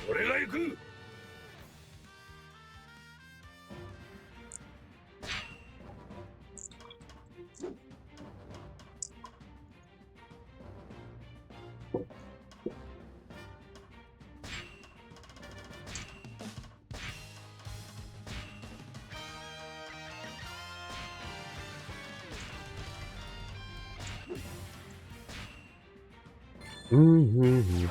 俺が行く。Mm-hmm.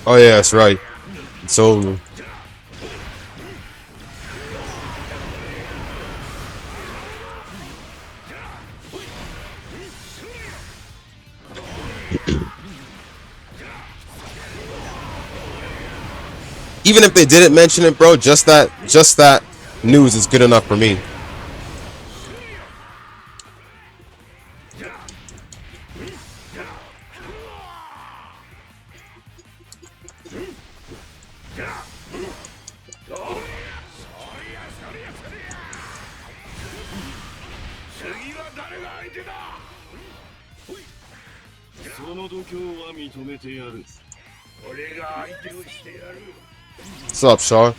Oh yeah, that's right. It's over. Even if they didn't mention it, bro, just that news is good enough for me. What's up, Shaw?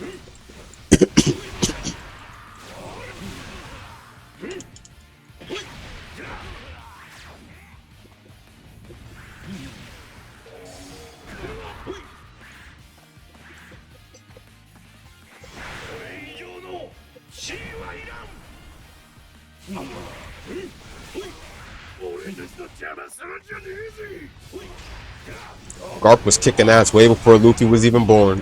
Garp was kicking ass way before Luffy was even born.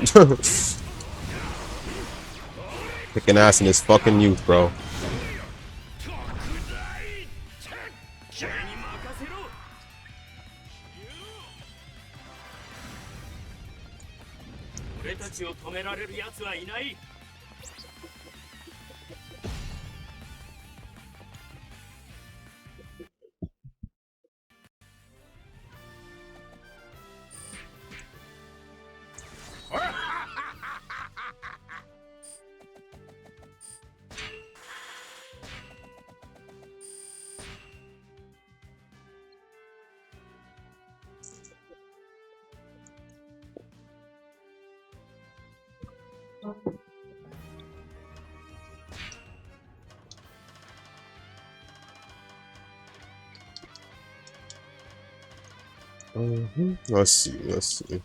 Kicking ass in his fucking youth, bro. Let's see.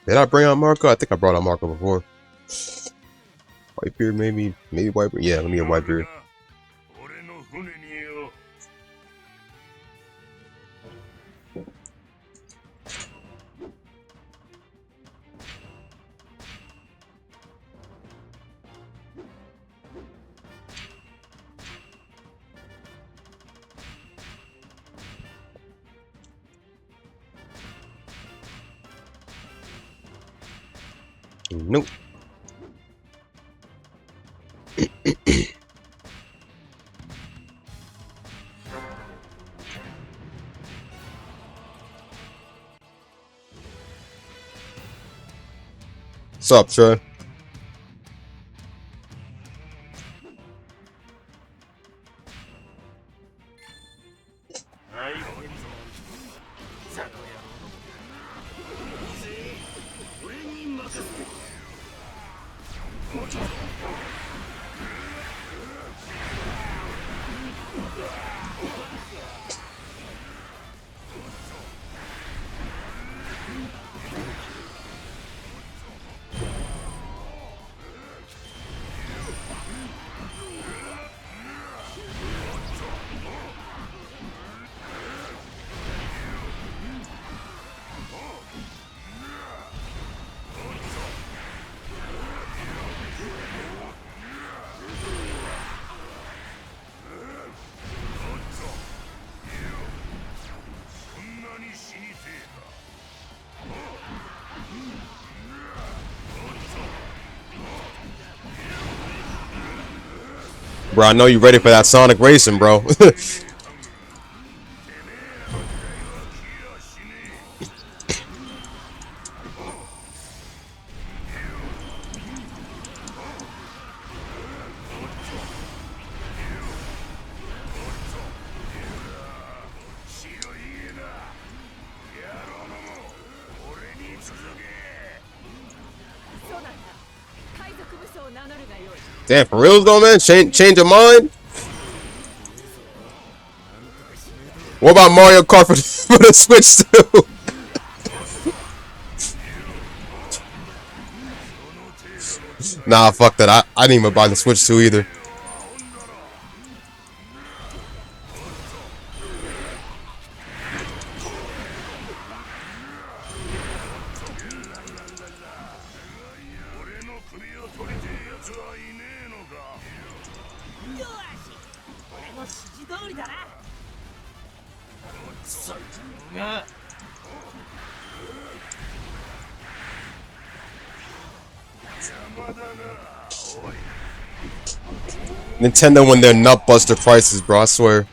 Did I bring out Marco? I think I brought out Marco before. Whitebeard, maybe Whitebeard. Yeah, let me get Whitebeard. Nope. What's up, Trey? Bro, I know you ready for that Sonic Racing, bro. Damn, for real though, man? Change your mind? What about Mario Kart for the Switch too? Nah, fuck that. I didn't even buy the Switch 2 either. Nintendo when they're nutbuster prices, bro, I swear.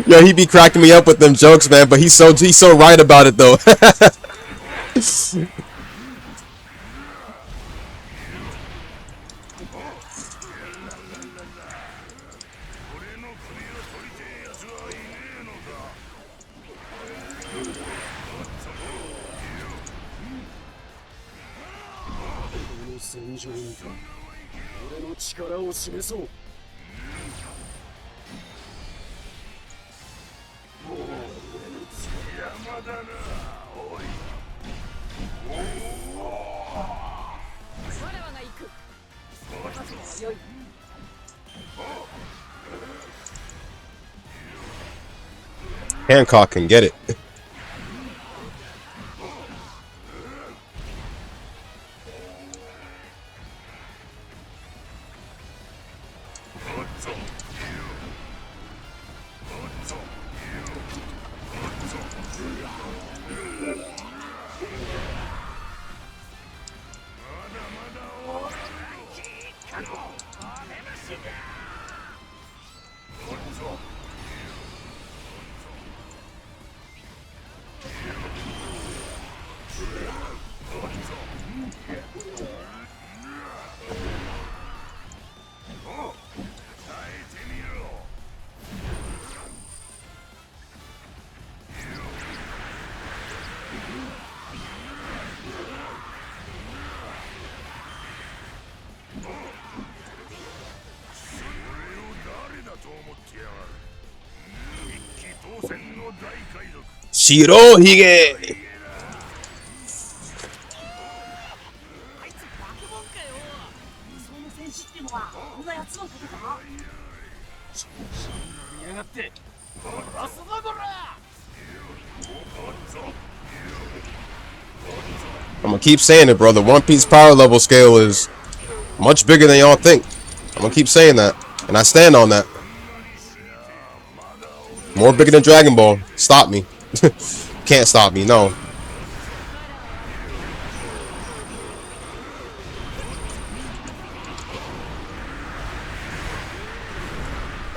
Yo, he be cracking me up with them jokes, man, but he's so right about it though. Hancock can get it. Shirohige! I'm gonna keep saying it, bro. The One Piece power level scale is much bigger than y'all think. I'm gonna keep saying that, and I stand on that. More bigger than Dragon Ball. Stop me. Can't stop me, no.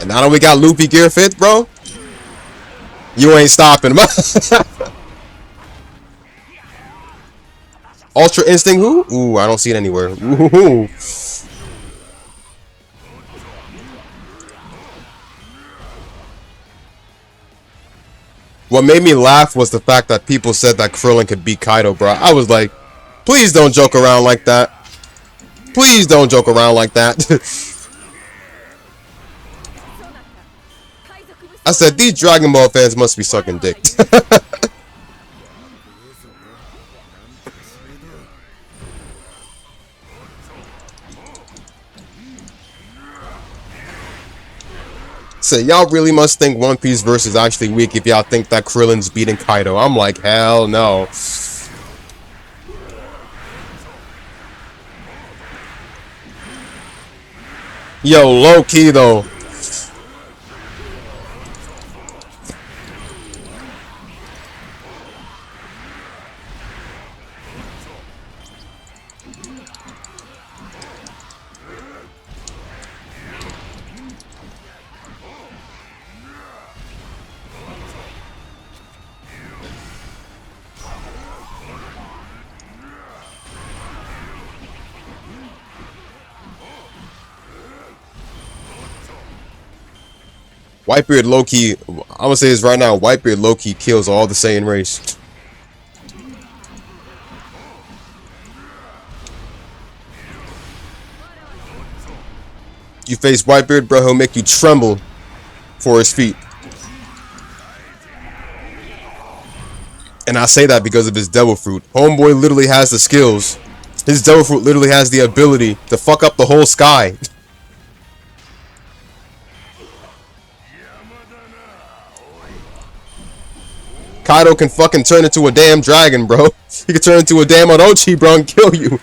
And now that we got Luffy Gear 5th, bro, you ain't stopping. Ultra Instinct who? Ooh, I don't see it anywhere. Ooh. What made me laugh was the fact that people said that Krillin could beat Kaido, bro. I was like, please don't joke around like that. Please don't joke around like that. I said, these Dragon Ball fans must be sucking dick. So y'all really must think One Piece verse is actually weak if y'all think that Krillin's beating Kaido. I'm like, hell no. Yo, low key though. Whitebeard low-key, I'm gonna say this right now, Whitebeard low-key kills all the Saiyan race. You face Whitebeard, bro, he'll make you tremble for his feet. And I say that because of his Devil Fruit. Homeboy literally has the skills. His Devil Fruit literally has the ability to fuck up the whole sky. Kaido can fucking turn into a damn dragon, bro. He can turn into a damn Orochi, bro, and kill you.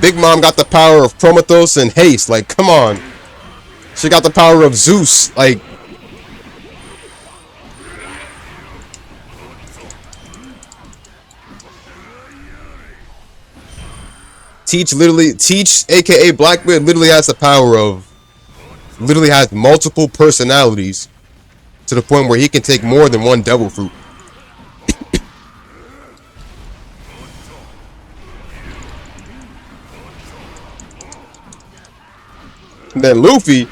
Big Mom got the power of Prometheus and Haste. Like, come on. She got the power of Zeus. Like, Teach, aka Blackbeard, literally has the power of, literally has multiple personalities to the point where he can take more than one Devil Fruit. And then Luffy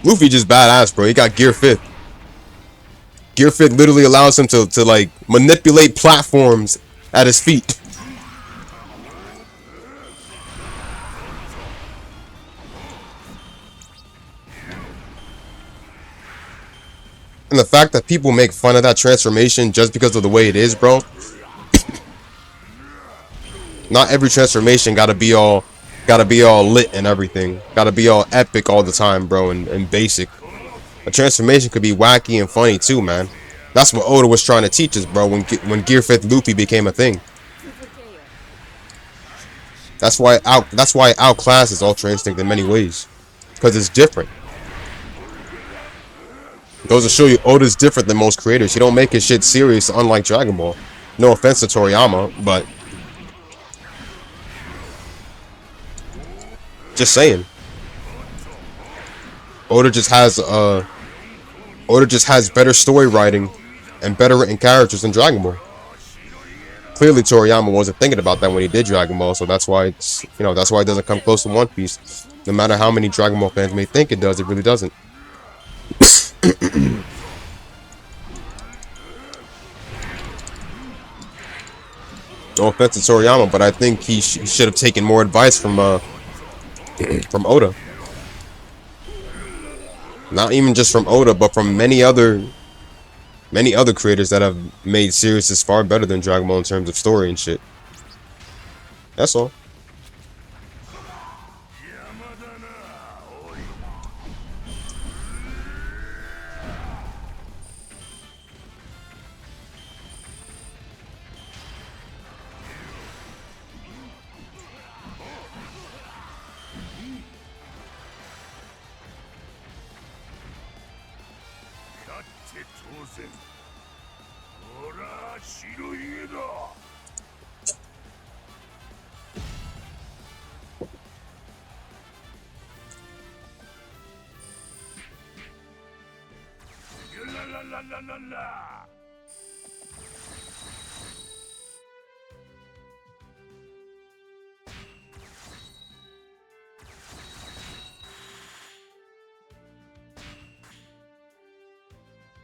just badass, bro. He got Gear 5th. Gear 5th literally allows him to like manipulate platforms at his feet. And the fact that people make fun of that transformation just because of the way it is, bro. Not every transformation gotta be all lit and everything. Gotta be all epic all the time, bro, and basic. A transformation could be wacky and funny too, man. That's what Oda was trying to teach us, bro, when Gear 5th Luffy became a thing. That's why it outclasses Ultra Instinct in many ways. Because it's different. It goes to show you Oda's different than most creators. He don't make his shit serious, unlike Dragon Ball. No offense to Toriyama, but just saying. Oda just has better story writing and better written characters than Dragon Ball. Clearly Toriyama wasn't thinking about that when he did Dragon Ball, so that's why it's, you know, that's why it doesn't come close to One Piece. No matter how many Dragon Ball fans may think it does, it really doesn't. No offense to Toriyama, but I think he should have taken more advice from Oda. Not even just from Oda, but from many other creators that have made series far better than Dragon Ball in terms of story and shit. That's all.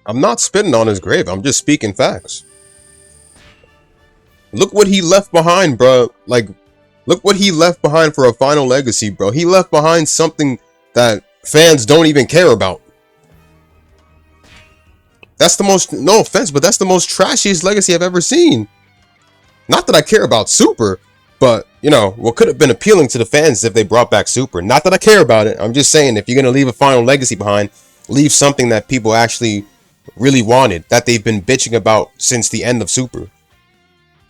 I'm not spitting on his grave. I'm just speaking facts. Look what he left behind, bro. Like, look what he left behind for a final legacy, bro. He left behind something that fans don't even care about. That's the most, no offense, but that's the most trashiest legacy I've ever seen. Not that I care about Super, but, you know, what could have been appealing to the fans if they brought back Super. Not that I care about it. I'm just saying, if you're going to leave a final legacy behind, leave something that people actually really wanted, that they've been bitching about since the end of Super.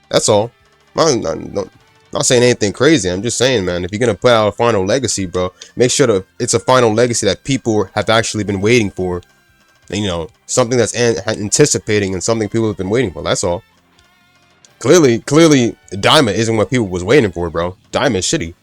That's all. I'm not saying anything crazy. I'm just saying, man, if you're going to put out a final legacy, bro, make sure that it's a final legacy that people have actually been waiting for. You know, something that's anticipating and something people have been waiting for. That's all. Clearly, Daima isn't what people was waiting for, bro. Daima is shitty.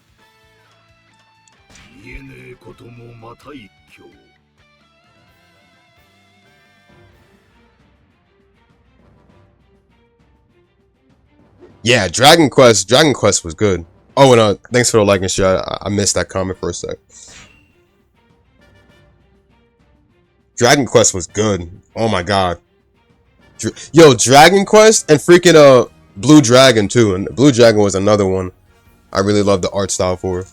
Yeah, Dragon Quest was good. Oh, and thanks for the like and share. I missed that comment for a sec. Dragon Quest was good. Oh my god. Yo, Dragon Quest and freaking Blue Dragon too. And Blue Dragon was another one I really love the art style for.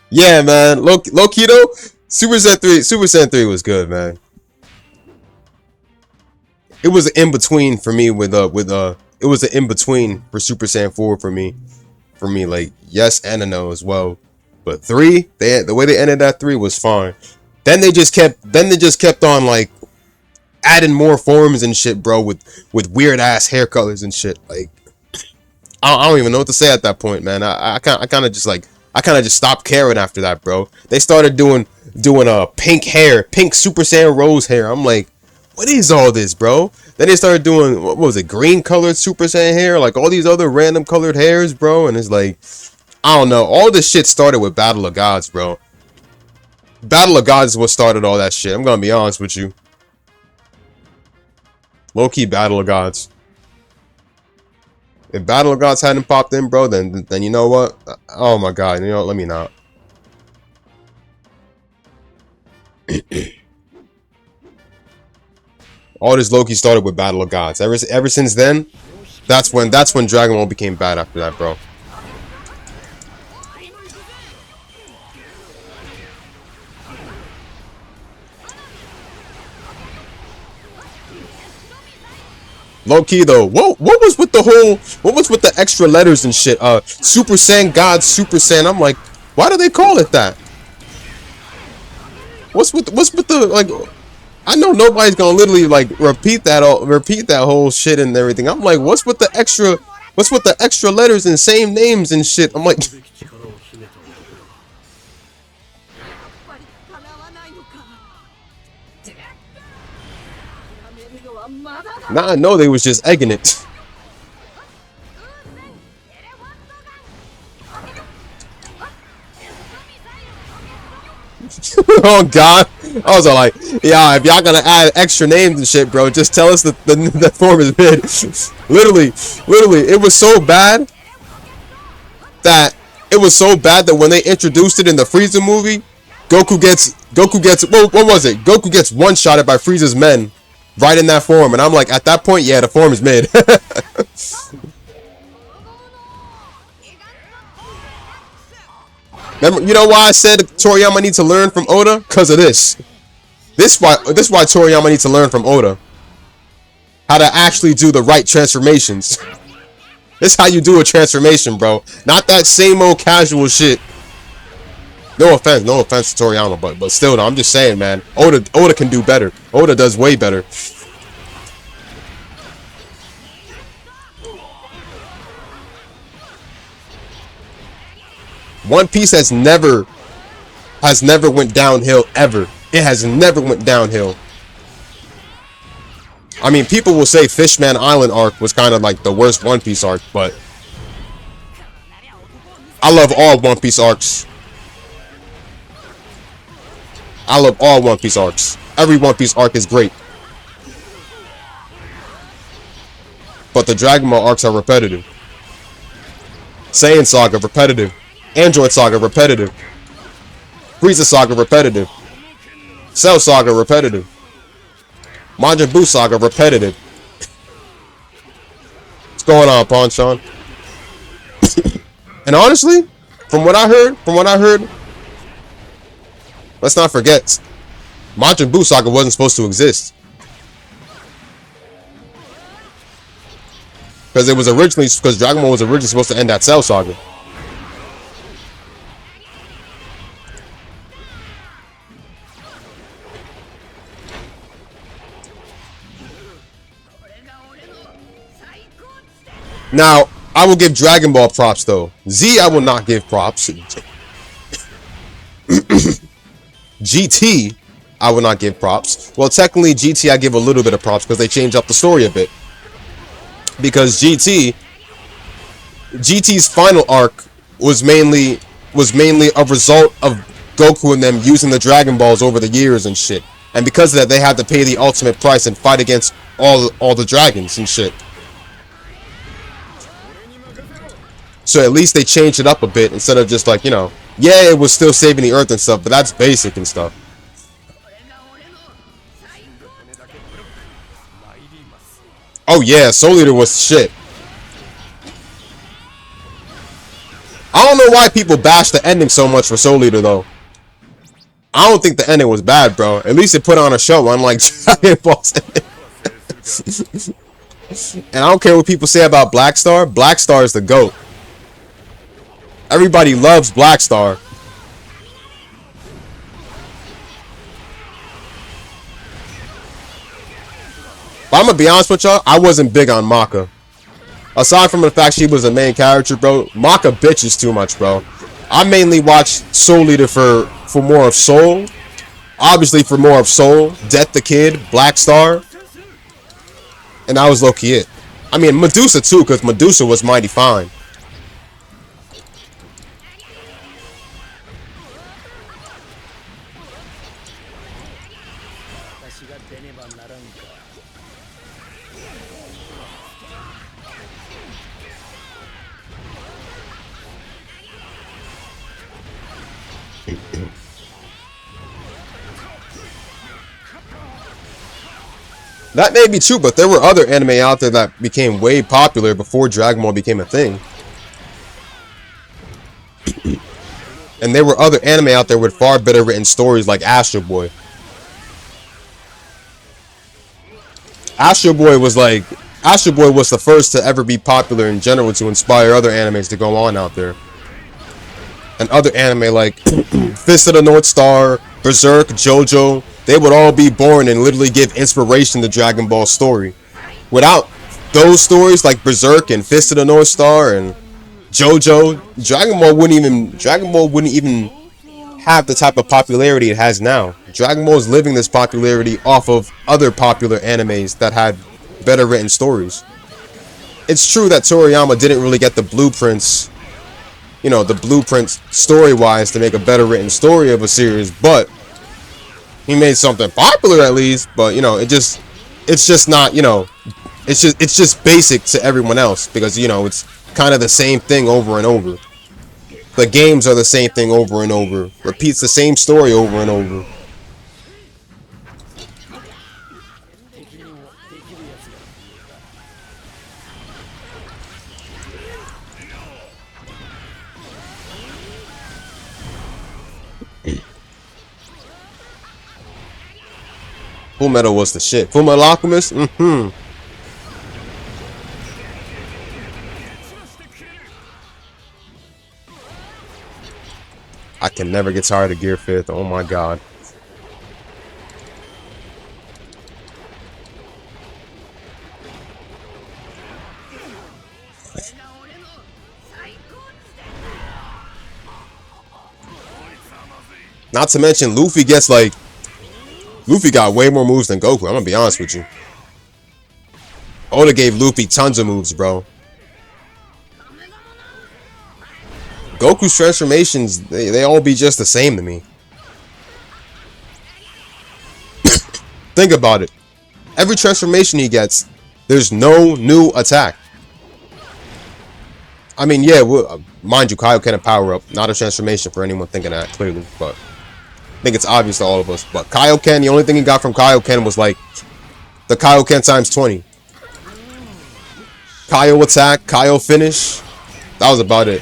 Yeah, man. Low key though, Super Saiyan 3 was good, man. It was an in between for me with it was an in between for Super Saiyan 4 for me. Like yes and a no as well. But 3, the way they ended that 3 was fine. Then they just kept on like adding more forms and shit, bro, with weird ass hair colors and shit. Like I don't even know what to say at that point, man. I kind of just stopped caring after that, bro. They started doing pink hair, pink Super Saiyan Rose hair. I'm like, what is all this, bro? Then they started doing, what was it, green colored Super Saiyan hair, like all these other random colored hairs, bro. And it's like, I don't know. All this shit started with Battle of Gods, bro. Battle of Gods is what started all that shit. I'm gonna be honest with you. Low key Battle of Gods. If Battle of Gods hadn't popped in, bro, then you know what? Oh my god, you know what? Let me not. All this Loki started with Battle of Gods. Ever since then, that's when Dragon Ball became bad after that, bro. Low key though, what was with the extra letters and shit? Super Saiyan God, Super Saiyan. I'm like, why do they call it that? What's with the like? I know nobody's gonna literally like repeat that whole shit and everything. I'm like, what's with the extra letters and same names and shit? I'm like, now I know they was just egging it. Oh god, I was all like, yeah, if y'all gonna add extra names and shit, bro, just tell us that the form is mid. literally, it was so bad that when they introduced it in the Frieza movie, Goku gets what was it? Goku gets one-shotted by Frieza's men right in that form, and I'm like, at that point, yeah, the form is mid. Remember, you know why I said Toriyama needs to learn from Oda? Because of this. This why Toriyama needs to learn from Oda. How to actually do the right transformations. This is how you do a transformation, bro. Not that same old casual shit. No offense to Toriyama, but still, though, I'm just saying, man. Oda can do better. Oda does way better. One Piece has never went downhill ever. It has never went downhill. I mean, people will say Fishman Island arc was kind of like the worst One Piece arc, but I love all One Piece arcs. I love all One Piece arcs. Every One Piece arc is great. But the Dragon Ball arcs are repetitive. Saiyan Saga, repetitive. Android Saga, repetitive. Frieza Saga, repetitive. Cell Saga, repetitive. Majin Buu Saga, repetitive. What's going on, Pawn Sean? And honestly, from what I heard, let's not forget, Majin Buu Saga wasn't supposed to exist. Because Dragon Ball was originally supposed to end at Cell Saga. Now, I will give Dragon Ball props, though. Z, I will not give props. GT, I will not give props. Well, technically, GT, I give a little bit of props because they changed up the story a bit. Because GT's final arc was mainly a result of Goku and them using the Dragon Balls over the years and shit. And because of that, they had to pay the ultimate price and fight against all the dragons and shit. So at least they changed it up a bit instead of just like, you know, yeah, it was still saving the Earth and stuff, but that's basic and stuff. Oh yeah, Soul Eater was shit. I don't know why people bash the ending so much for Soul Eater though. I don't think the ending was bad, bro. At least it put on a show, unlike Dragon Ball's ending. And I don't care what people say about Black Star. Black Star is the GOAT. Everybody loves Black Star. But I'm gonna be honest with y'all, I wasn't big on Maka. Aside from the fact she was a main character, bro, Maka bitches too much, bro. I mainly watched Soul Eater for more of Soul. Obviously for more of Soul, Death the Kid, Black Star. And that was low-key it. I mean, Medusa too, because Medusa was mighty fine. That may be true, but there were other anime out there that became way popular before Dragon Ball became a thing. And there were other anime out there with far better written stories like Astro Boy. Astro Boy was the first to ever be popular in general to inspire other animes to go on out there. And other anime like Fist of the North Star, Berserk, JoJo, they would all be born and literally give inspiration to Dragon Ball's story. Without those stories like Berserk and Fist of the North Star and JoJo, Dragon Ball wouldn't even have the type of popularity it has now. Dragon Ball is living this popularity off of other popular animes that had better written stories. It's true that Toriyama didn't really get the blueprints, you know, the blueprints story-wise to make a better written story of a series, but he made something popular at least. But you know, it's just not, you know, it's just basic to everyone else because, you know, it's kind of the same thing over and over. The games are the same thing over and over. Repeats the same story over and over. Fullmetal was the shit. Fullmetal Alchemist? I can never get tired of Gear 5th. Oh my god. Not to mention, Luffy got way more moves than Goku. I'm gonna be honest with you. Oda gave Luffy tons of moves, bro. Goku's transformations, they all be just the same to me. Think about it. Every transformation he gets, there's no new attack. I mean, yeah, mind you, Kaioken and power up. Not a transformation for anyone thinking that, clearly, but I think it's obvious to all of us. But Kaioken, the only thing he got from Kaioken was like the Kaioken times 20. Kaio attack, Kaio finish. That was about it.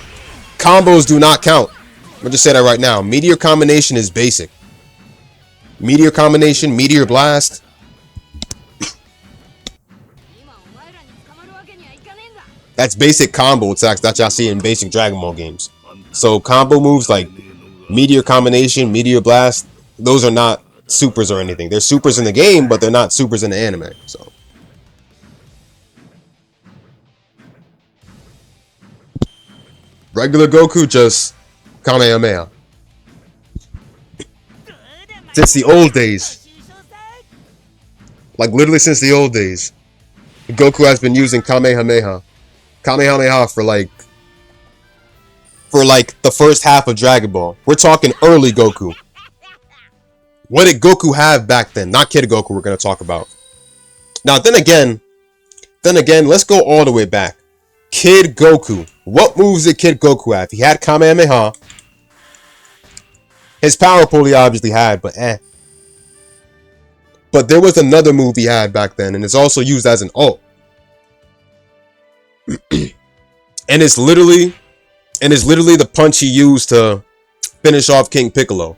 Combos do not count. I'm gonna just say that right now. Meteor combination is basic. Meteor combination, Meteor Blast. That's basic combo attacks that y'all see in basic Dragon Ball games. So combo moves like Meteor combination, Meteor Blast, those are not supers or anything. They're supers in the game, but they're not supers in the anime. So regular Goku just Kamehameha. Since the old days. Like literally since the old days. Goku has been using Kamehameha. Kamehameha for like for like the first half of Dragon Ball. We're talking early Goku. What did Goku have back then? Not Kid Goku we're going to talk about. Now, then again, let's go all the way back. Kid Goku. What moves did Kid Goku have? He had Kamehameha. His power pole he obviously had, but But there was another move he had back then, and it's also used as an ult. And it's literally the punch he used to finish off King Piccolo.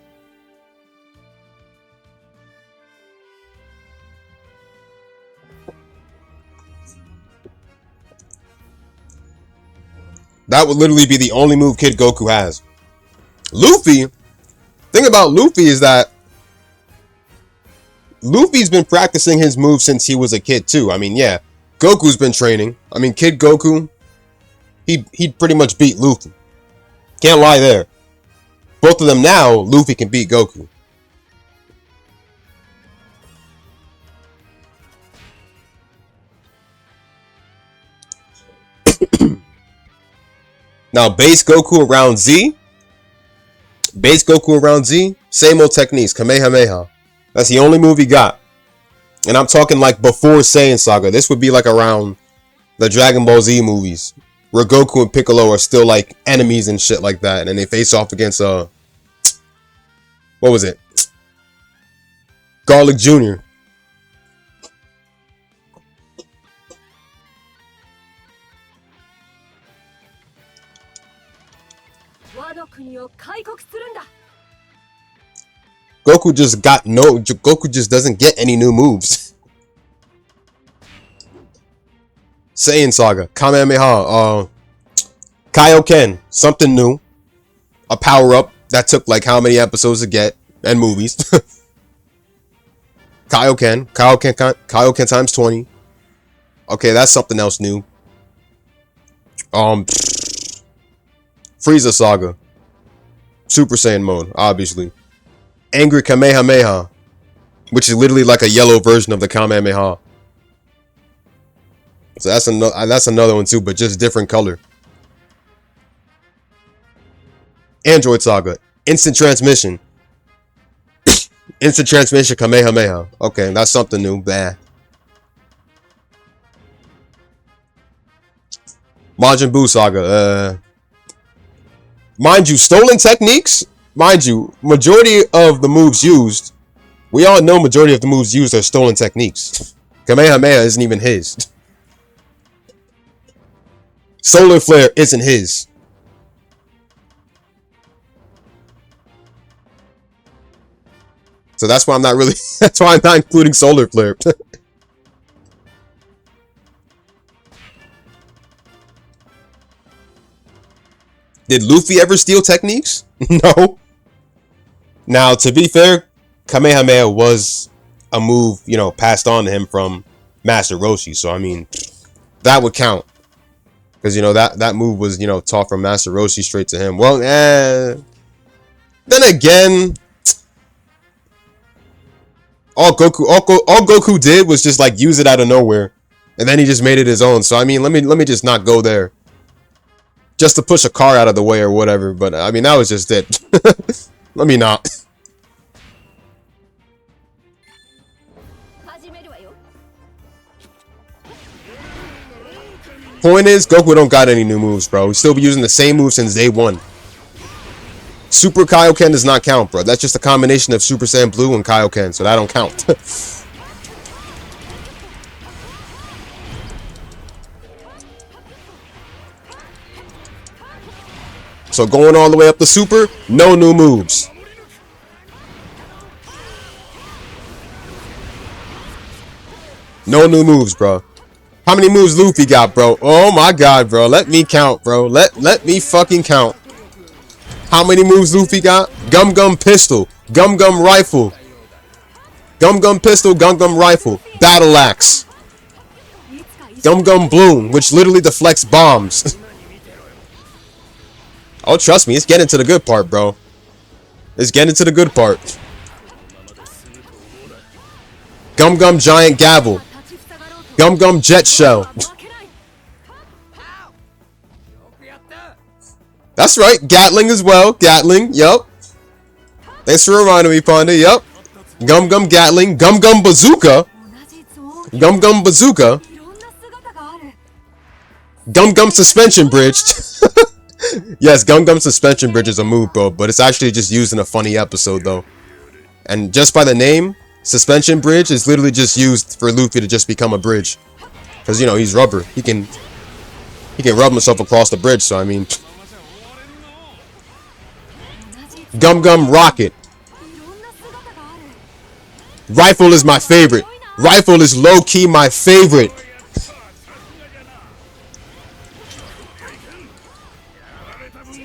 That would literally be the only move Kid Goku has. Luffy, thing about Luffy is that Luffy's been practicing his moves since he was a kid too. I mean, yeah, Goku's been training. I mean, Kid Goku, he pretty much beat Luffy. Can't lie there. Both of them now, Luffy can beat Goku. Now, base Goku around Z. Same old techniques. Kamehameha. That's the only move he got. And I'm talking like before Saiyan Saga. This would be like around the Dragon Ball Z movies, where Goku and Piccolo are still like enemies and shit like that. And they face off against, what was it? Garlic Jr. Goku just doesn't get any new moves. Saiyan Saga, Kamehameha, Kaioken, something new. A power-up that took like how many episodes to get, and movies. Kaioken times 20. Okay, that's something else new. Frieza Saga. Super Saiyan mode, obviously. Angry Kamehameha, which is literally like a yellow version of the Kamehameha. So that's another one too, but just different color. Android Saga, Instant Transmission. Instant Transmission Kamehameha. Okay, that's something new. Bah. Majin Buu Saga. Mind you, stolen techniques. Mind you, majority of the moves used, we all know majority of the moves used are stolen techniques. Kamehameha isn't even his. Solar Flare isn't his. So that's why I'm not really, that's why I'm not including Solar Flare. Did Luffy ever steal techniques? No. Now, to be fair, Kamehameha was a move, you know, passed on to him from Master Roshi. So, I mean, that would count. Because, you know, that move was, you know, taught from Master Roshi straight to him. Well, then again, all Goku did was just, like, use it out of nowhere. And then he just made it his own. So, I mean, let me just not go there. Just to push a car out of the way or whatever. But, I mean, that was just it. Let me not. Point is, Goku don't got any new moves, bro. He's still be using the same moves since day one. Super Kaioken does not count, bro. That's just a combination of Super Saiyan Blue and Kaioken, so that don't count. So going all the way up to Super, no new moves. No new moves, bro. How many moves Luffy got, bro? Oh my god, bro. Let me count, bro. Let me fucking count. How many moves Luffy got? Gum Gum Pistol. Gum Gum Rifle. Gum Gum Pistol, Gum Gum Rifle. Battle Axe. Gum Gum Bloom, which literally deflects bombs. Oh, trust me, it's getting to the good part, bro. It's getting to the good part. Gum Gum Giant Gavel. Gum Gum Jet Shell. That's right. Gatling as well. Gatling. Yup. Thanks for reminding me, Panda. Yup. Gum Gum Gatling. Gum Gum Bazooka. Gum Gum Bazooka. Gum Gum Suspension Bridge. Yes, Gum Gum Suspension Bridge is a move, bro. But it's actually just used in a funny episode, though. And just by the name, Suspension Bridge is literally just used for Luffy to just become a bridge. Because, you know, he's rubber. He can rub himself across the bridge, so I mean... Gum Gum Rocket. Rifle is my favorite. Rifle is low-key my favorite.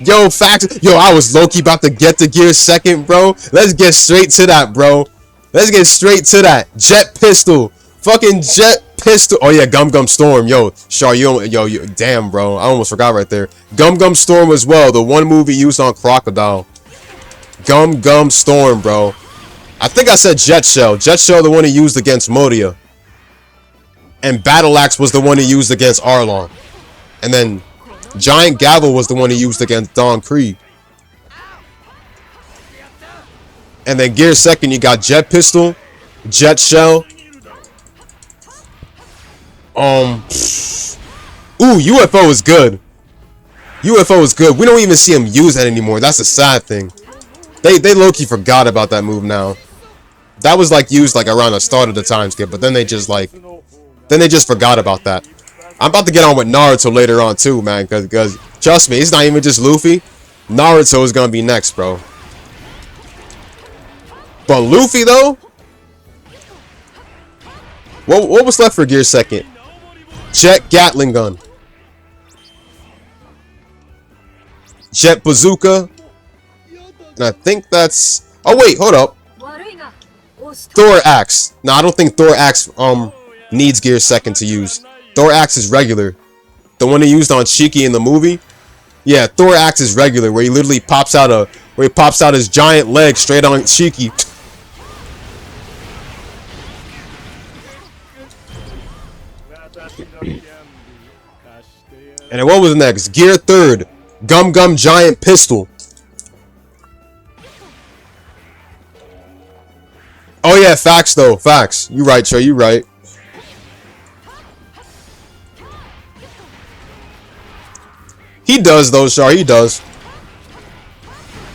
Yo, facts. Yo, I was low-key about to get to Gear second, bro. Let's get straight to that, bro. Let's get straight to that. Jet Pistol. Fucking Jet Pistol. Oh, yeah, Gum Gum Storm. Yo, Char, you damn, bro. I almost forgot right there. Gum Gum Storm as well. The one movie used on Crocodile. Gum Gum Storm, bro. I think I said Jet Shell. Jet Shell, the one he used against Modia. And Battle Axe was the one he used against Arlong. And then Giant Gavel was the one he used against Don Krieg. And then Gear second, you got Jet Pistol, Jet Shell. Ooh, UFO is good. UFO is good. We don't even see him use that anymore. That's a sad thing. They low-key forgot about that move now. That was like used like around the start of the time skip, but then they just forgot about that. I'm about to get on with Naruto later on too, man, because trust me, it's not even just Luffy. Naruto is gonna be next, bro. But Luffy though, what was left for Gear second? Jet Gatling Gun, Jet Bazooka, and I think that's. Oh wait, hold up. Thor Axe. No, I don't think Thor Axe needs Gear second to use. Thor Axe is regular. The one he used on Shiki in the movie. Yeah, Thor Axe is regular, where he literally pops out his giant leg straight on Shiki. And then what was next? Gear third. Gum Gum Giant Pistol. Oh yeah, facts though. Facts. You right, Trey. You right. He does though, Char. He does.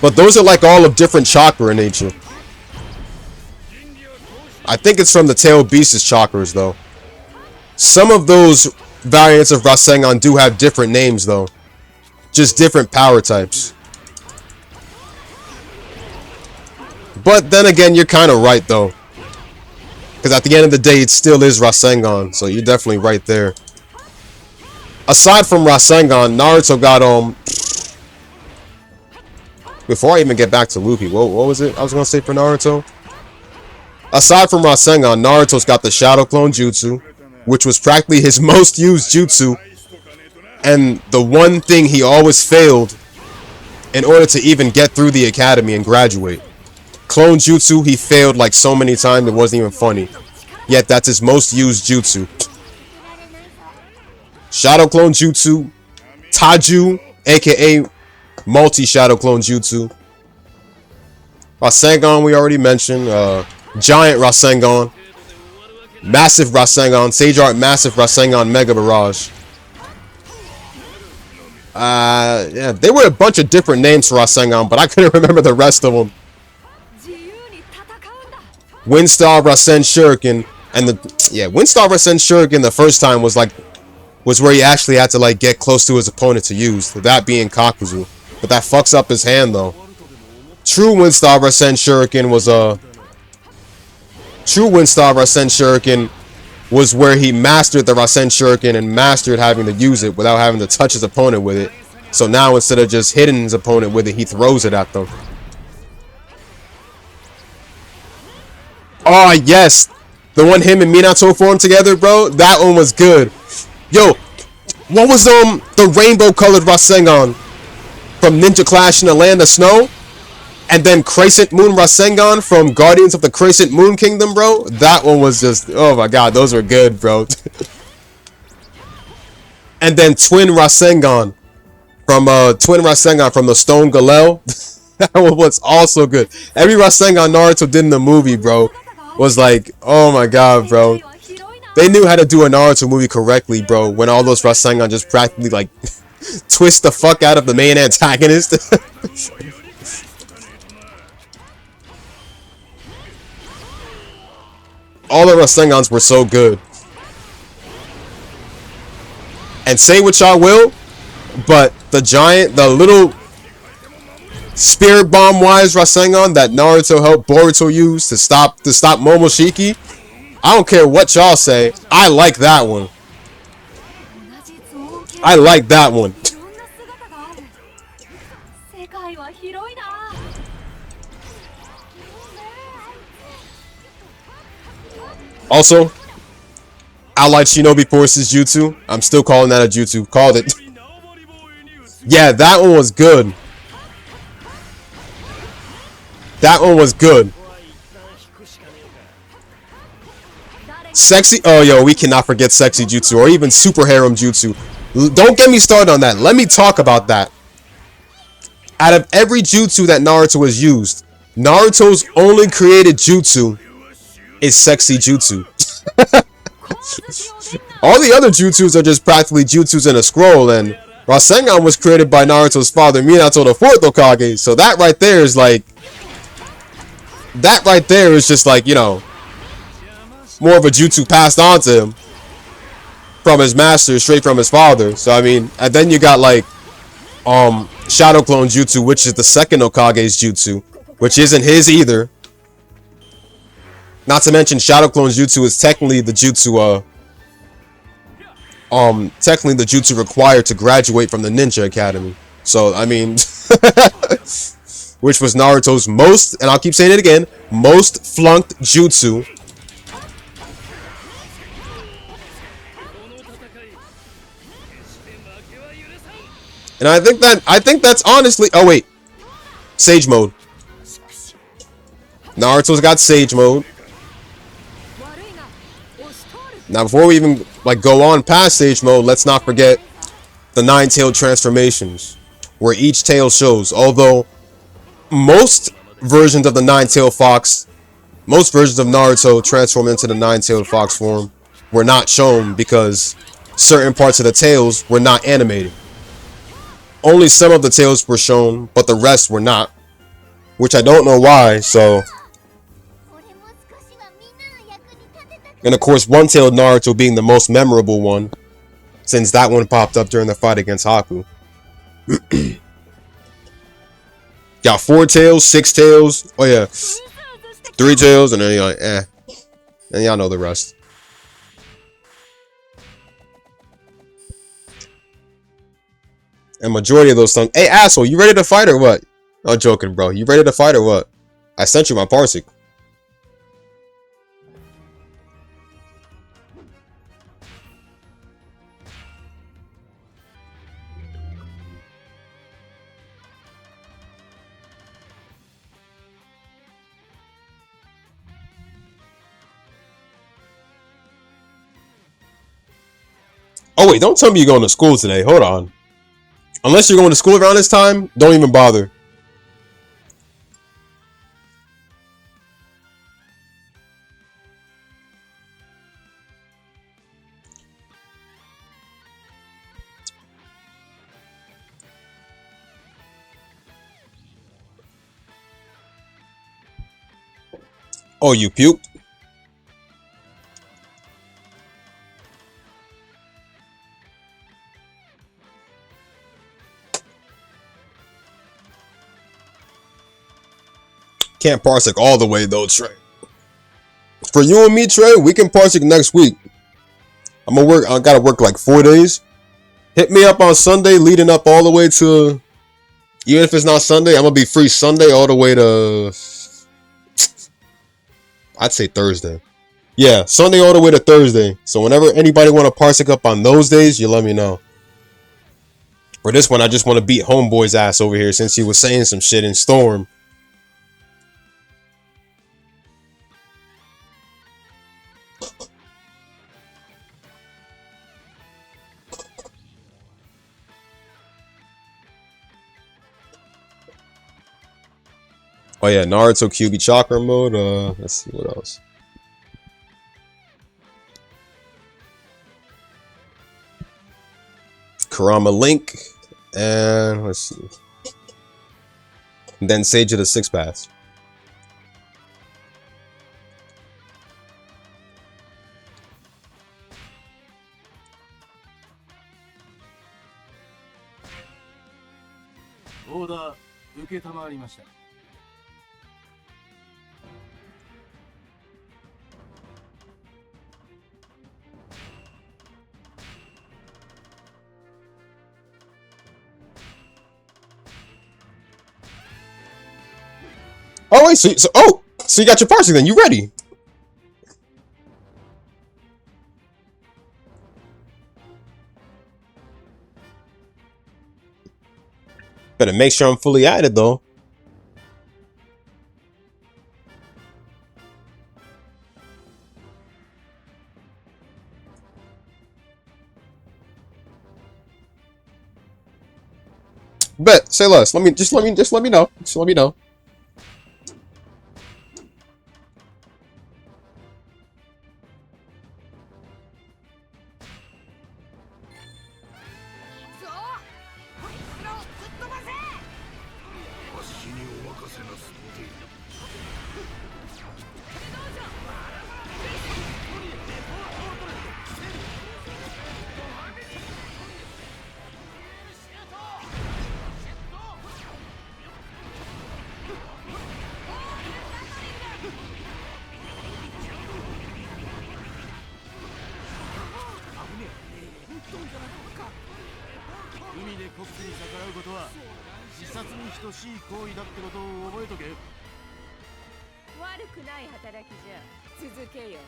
But those are like all of different chakra in nature. I think it's from the Tail Beast's chakras though. Some of those variants of Rasengan do have different names though. Just different power types. But then again, you're kind of right though. Because at the end of the day, it still is Rasengan. So you're definitely right there. Aside from Rasengan, Naruto got before I even get back to Luffy, what was it I was gonna say for Naruto? Aside from Rasengan, Naruto's got the Shadow Clone Jutsu, which was practically his most used jutsu, and the one thing he always failed in order to even get through the academy and graduate. Clone Jutsu, he failed like so many times it wasn't even funny. Yet that's his most used jutsu. Shadow Clone Jutsu, Taju, aka Multi-Shadow Clone Jutsu. Rasengan we already mentioned. Giant Rasengan. Massive Rasengan. Sage Art Massive Rasengan Mega Barrage. Yeah, they were a bunch of different names for Rasengan, but I couldn't remember the rest of them. Windstar Rasen Shuriken, and Windstar Rasen Shuriken the first time was where he actually had to like get close to his opponent to use, that being Kakuzu. But that fucks up his hand though. True Windstar Rasen Shuriken was where he mastered the Rasen Shuriken and mastered having to use it without having to touch his opponent with it. So now instead of just hitting his opponent with it, he throws it at them. Oh yes, the one him and Minato formed together, bro. That one was good. Yo, what was the rainbow colored Rasengan from Ninja Clash in the Land of Snow? And then Crescent Moon Rasengan from Guardians of the Crescent Moon Kingdom, bro. That one was just, oh my god, those were good, bro. And then Twin Rasengan from Twin Rasengan from the Stone Galel. That one was also good. Every Rasengan Naruto did in the movie, bro, was like, oh my god, bro. They knew how to do a Naruto movie correctly, bro, when all those Rasengan just practically, like, twist the fuck out of the main antagonist. All the Rasengans were so good. And say what y'all will, but the little spirit bomb wise Rasengan that Naruto helped Boruto use to stop Momoshiki, I don't care what y'all say, I like that one. I like that one. Also, Allied Shinobi Forces Jutsu. I'm still calling that a Jutsu. Called it. Yeah, that one was good. That one was good. Sexy. Oh, yo, we cannot forget Sexy Jutsu or even Super Harem Jutsu. Don't get me started on that. Let me talk about that. Out of every Jutsu that Naruto has used, Naruto's only created Jutsu is Sexy Jutsu. All the other Jutsus are just practically Jutsus in a scroll, and Rasengan was created by Naruto's father, Minato the 4th Hokage, so that right there is like... That right there is just like, you know, more of a Jutsu passed on to him from his master, straight from his father. So, I mean, and then you got like, Shadow Clone Jutsu, which is the second Hokage's Jutsu, which isn't his either. Not to mention, Shadow Clone Jutsu is technically the Jutsu, technically the Jutsu required to graduate from the Ninja Academy. So, I mean, which was Naruto's most, and I'll keep saying it again, most flunked Jutsu. And I think that's honestly, oh wait, Sage Mode. Naruto's got Sage Mode. Now, before we even like go on past Sage Mode, let's not forget the Nine-Tailed transformations, where each tail shows. Although most versions of the Nine-Tailed Fox, most versions of Naruto transform into the Nine-Tailed Fox form were not shown because certain parts of the tails were not animated. Only some of the tails were shown, but the rest were not, which I don't know why. So. And of course, One-Tailed Naruto being the most memorable one, since that one popped up during the fight against Haku. Got 4 tails, 6 tails, oh yeah, 3 tails, and then you're like, eh. And y'all know the rest. And majority of those things. Hey, asshole, you ready to fight or what? I'm joking, bro. You ready to fight or what? I sent you my Parsec. Oh wait, don't tell me you're going to school today. Hold on. Unless you're going to school around this time, don't even bother. Oh, you puked? Can't Parsec all the way though, Trey. For you and me, Trey, we can Parsec next week. I'm gonna work. I gotta work like 4 days. Hit me up on Sunday, leading up all the way to. Even if it's not Sunday, I'm gonna be free Sunday all the way to. I'd say Thursday. Yeah, Sunday all the way to Thursday. So whenever anybody want to Parsec up on those days, you let me know. For this one, I just want to beat Homeboy's ass over here since he was saying some shit in Storm. Oh yeah, Naruto Kyuubi Chakra mode. Let's see what else. Kurama Link, and let's see. And then Sage of the Six Paths. Order 受けたまわりました。Oh wait, so you got your parsing then? You ready? Better make sure I'm fully added though. Bet, say less. Let me know. Just let me know. Well, 海でコックに逆らうことは自殺に等しい行為だってことを覚えとけ。悪くない働きじゃ続けよ。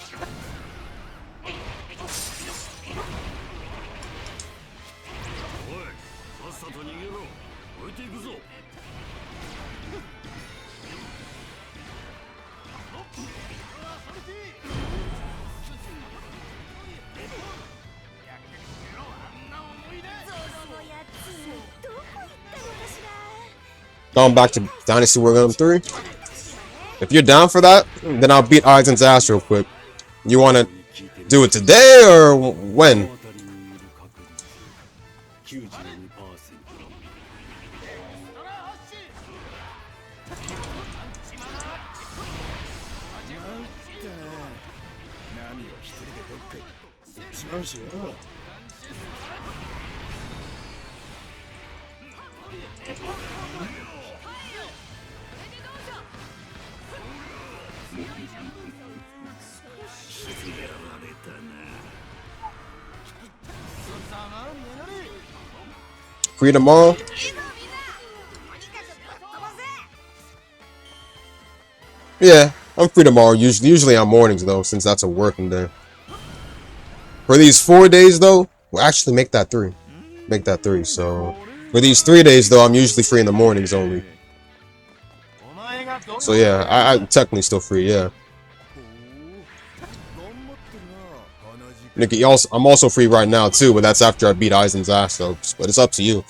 おい、さっさと逃げろ。置いていくぞ。Going back to Dynasty Wargame 3. If you're down for that, then I'll beat Aizen's ass real quick. You want to do it today or when? Free tomorrow? Yeah, I'm free tomorrow. Usually on mornings though, since that's a working day. For these 4 days though, we'll actually make that 3. Make that 3. So for these 3 days though, I'm usually free in the mornings only. So yeah, I'm technically still free. Yeah. Nikki, I'm also free right now too, but that's after I beat Aizen's ass though. But it's up to you.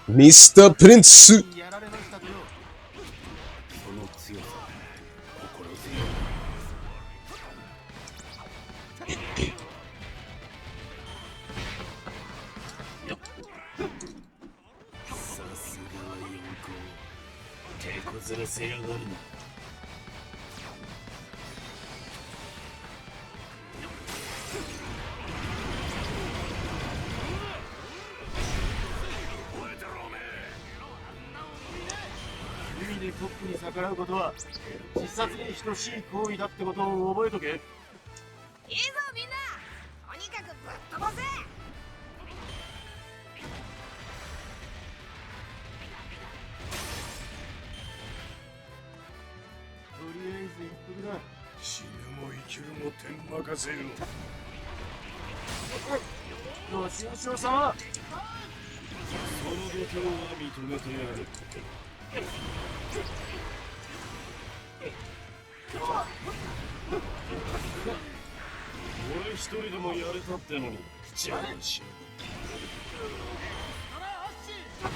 Mr. Prince. せやがるな。海でコックに逆らうことは自殺に等しい行為だってことを覚えとけ。いいぞみんな、とにかくぶっ飛ばせ。とりあえず一服だ。死ぬも生きるも天任せよ。よしよしお様。その度胸は認めてやる。俺一人でもやれたってのに邪魔しやがっ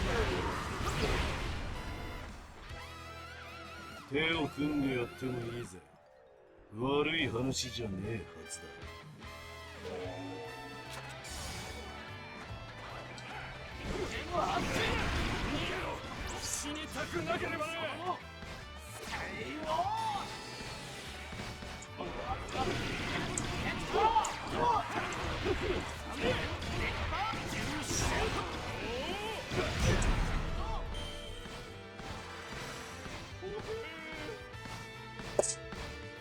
て手を組んでやってもいいぜ。悪い話じゃねえはずだ。死にたくなければね。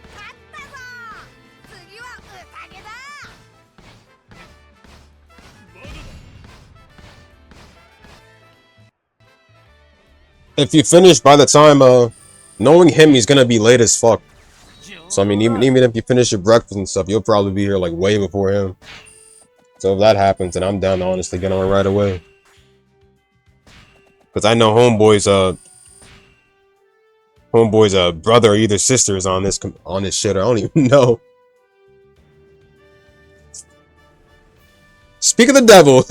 勝ったぞ。次は宴だ。 If you finish by the time, knowing him, he's gonna be late as fuck. So I mean, even if you finish your breakfast and stuff, you'll probably be here like way before him. So if that happens, then I'm down to honestly get on right away. Cause I know homeboy's brother or either sister is on this shit. I don't even know. Speak of the devil.